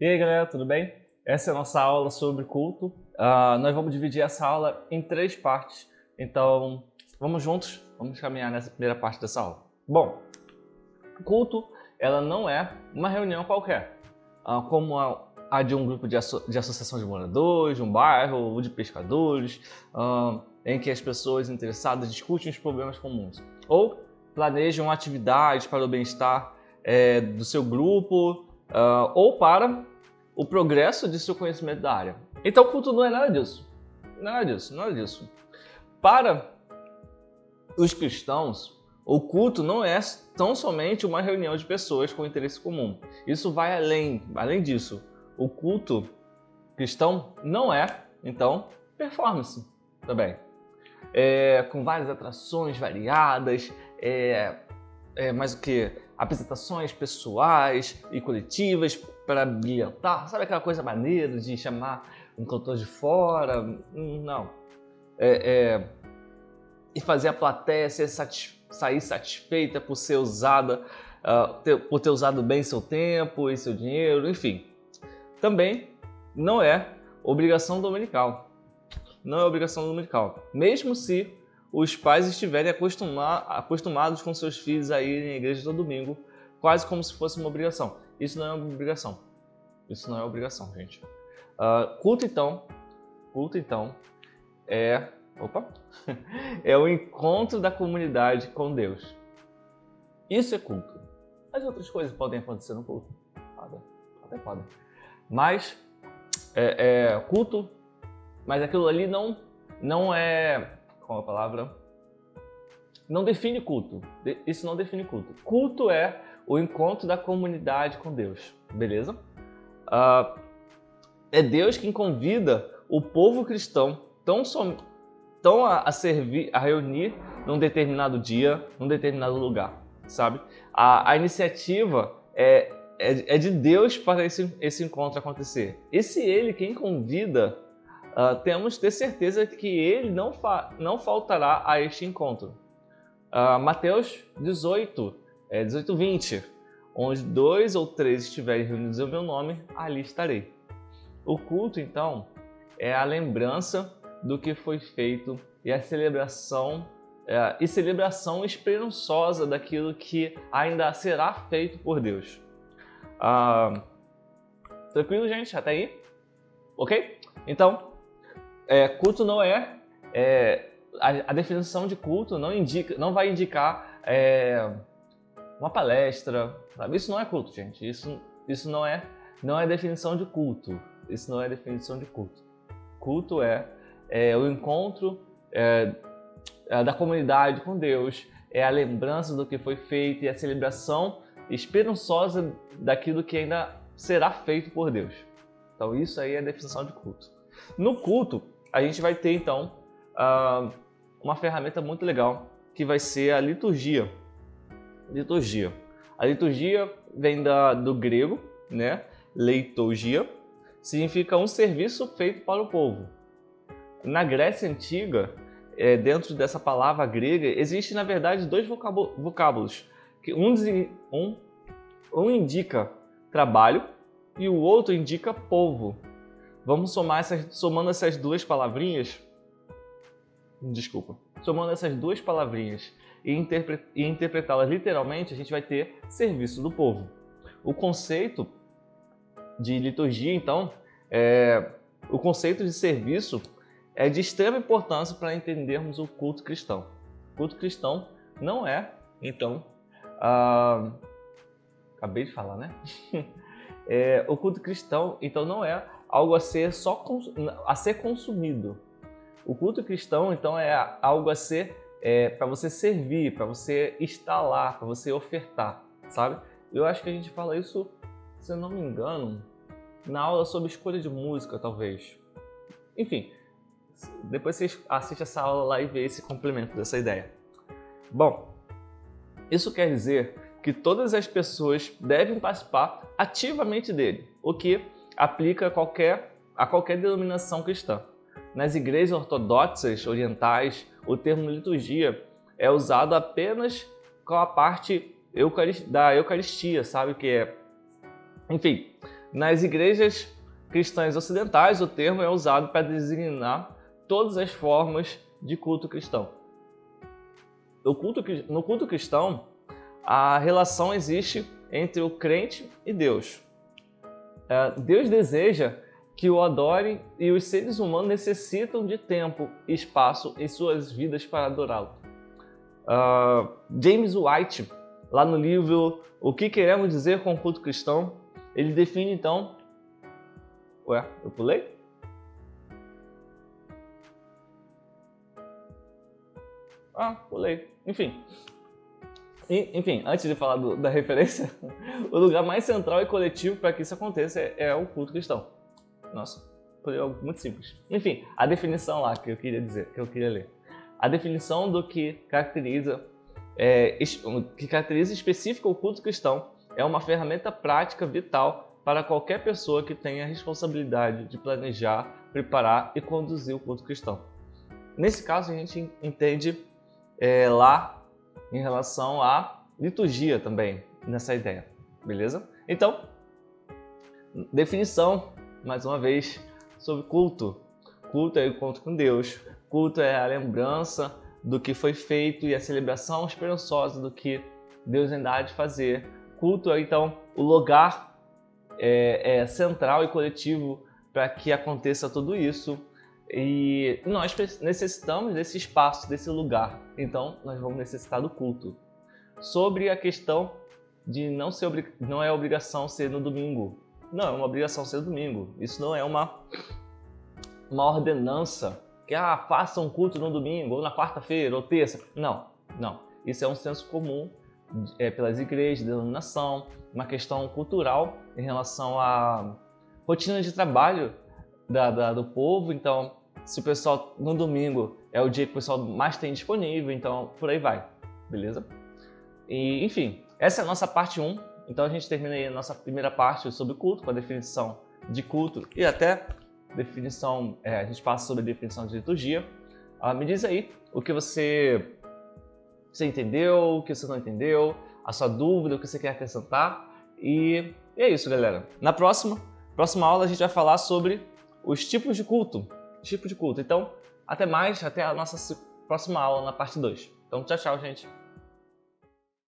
E aí galera, tudo bem? Essa é a nossa aula sobre culto. Nós vamos dividir essa aula em 3 partes. Então, vamos juntos? Vamos caminhar nessa primeira parte dessa aula. Bom, culto, ela não é uma reunião qualquer, como a de um grupo de associação de moradores, de um bairro ou de pescadores, em que as pessoas interessadas discutem os problemas comuns ou planejam atividades para o bem-estar do seu grupo ou para o progresso de seu conhecimento da área. Então, o culto não é nada disso. Nada disso. Para os cristãos, o culto não é tão somente uma reunião de pessoas com interesse comum. Isso vai além disso. O culto cristão não é, então, performance também. Com várias atrações variadas, mais o que? Apresentações pessoais e coletivas para brilhantar. Sabe aquela coisa maneira de chamar um cantor de fora? Não. E fazer a plateia sair satisfeita por ser usada, por ter usado bem seu tempo e seu dinheiro, enfim. Também não é obrigação dominical. Não é obrigação dominical. Mesmo se os pais estiverem acostumados com seus filhos a irem à igreja todo domingo, quase como se fosse uma obrigação. Isso não é uma obrigação. Isso não é obrigação, gente. Culto então, é o encontro da comunidade com Deus. Isso é culto. As outras coisas podem acontecer no culto. Até podem. Mas culto, mas aquilo ali não é... Qual a palavra? Não define culto. Isso não define culto. Culto é o encontro da comunidade com Deus. Beleza? É Deus quem convida o povo cristão a servir, a reunir num determinado dia, num determinado lugar, sabe? A iniciativa é de Deus para esse encontro acontecer. E se Ele quem convida, temos que ter certeza que Ele não faltará a este encontro. Mateus 18, 20. Onde 2 ou 3 estiverem reunidos em meu nome, ali estarei. O culto, então, é a lembrança do que foi feito e a celebração esperançosa daquilo que ainda será feito por Deus. Tranquilo, gente? Até aí? Ok? Então, culto não a definição de culto não vai indicar uma palestra, sabe? Isso não é culto, gente. Isso não é definição de culto. Isso não é definição de culto. Culto é o encontro da comunidade com Deus, é a lembrança do que foi feito e a celebração esperançosa daquilo que ainda será feito por Deus. Então isso aí é a definição de culto. No culto, a gente vai ter então uma ferramenta muito legal que vai ser a liturgia. A liturgia vem do grego, né? Leiturgia, significa um serviço feito para o povo. Na Grécia Antiga, dentro dessa palavra grega, existe na verdade 2 vocábulos. Que um indica trabalho e o outro indica povo. Vamos somando essas duas palavrinhas. Somando essas 2 palavrinhas e interpretá-las literalmente, a gente vai ter serviço do povo. O conceito de liturgia, então, o conceito de serviço é de extrema importância para entendermos o culto cristão. O culto cristão não é, então, acabei de falar, né? O culto cristão, então, não é algo a ser consumido. O culto cristão, então, é algo a ser para você servir, para você estar lá, para você ofertar, sabe? Eu acho que a gente fala isso, se eu não me engano, na aula sobre escolha de música, talvez. Enfim, depois vocês assistem essa aula lá e vê esse complemento dessa ideia. Bom, isso quer dizer que todas as pessoas devem participar ativamente dele, o que aplica a qualquer denominação cristã. Nas igrejas ortodoxas orientais, o termo liturgia é usado apenas com a parte da Eucaristia, sabe o que é? Enfim, Nas igrejas cristãs ocidentais, o termo é usado para designar todas as formas de culto cristão. No culto cristão, a relação existe entre o crente e Deus. Deus deseja que o adorem e os seres humanos necessitam de tempo e espaço em suas vidas para adorá-lo. James White, lá no livro O que Queremos Dizer com o Culto Cristão, ele define então... Ué, eu pulei? Pulei. Enfim, antes de falar da referência, o lugar mais central e coletivo para que isso aconteça é o culto cristão. Nossa, foi algo muito simples. Enfim, a definição lá que eu queria ler. A definição do que caracteriza específica o culto cristão é uma ferramenta prática vital para qualquer pessoa que tenha a responsabilidade de planejar, preparar e conduzir o culto cristão. Nesse caso, a gente entende lá em relação à liturgia também, nessa ideia, beleza? Então, definição, mais uma vez, sobre culto. Culto é o encontro com Deus, culto é a lembrança do que foi feito e a celebração esperançosa do que Deus ainda há de fazer. Culto é, então, o lugar central e coletivo para que aconteça tudo isso. E nós necessitamos desse espaço, desse lugar. Então, nós vamos necessitar do culto. Sobre a questão de não é obrigação ser no domingo. Não, é uma obrigação ser no domingo. Isso não é uma ordenança que faça um culto no domingo, ou na quarta-feira, ou terça. Não. Isso é um senso comum pelas igrejas, denominação, uma questão cultural em relação à rotina de trabalho do povo. Então, se o pessoal no domingo é o dia que o pessoal mais tem disponível, então por aí vai, beleza? E, enfim, essa é a nossa parte 1. Então a gente termina aí a nossa primeira parte sobre culto, com a definição de culto e até definição, a gente passa sobre a definição de liturgia. Me diz aí o que você entendeu, o que você não entendeu, a sua dúvida, o que você quer acrescentar. E é isso, galera. Na próxima aula a gente vai falar sobre os tipos de culto. Então, até mais, até a nossa próxima aula na parte 2. Então, tchau, gente.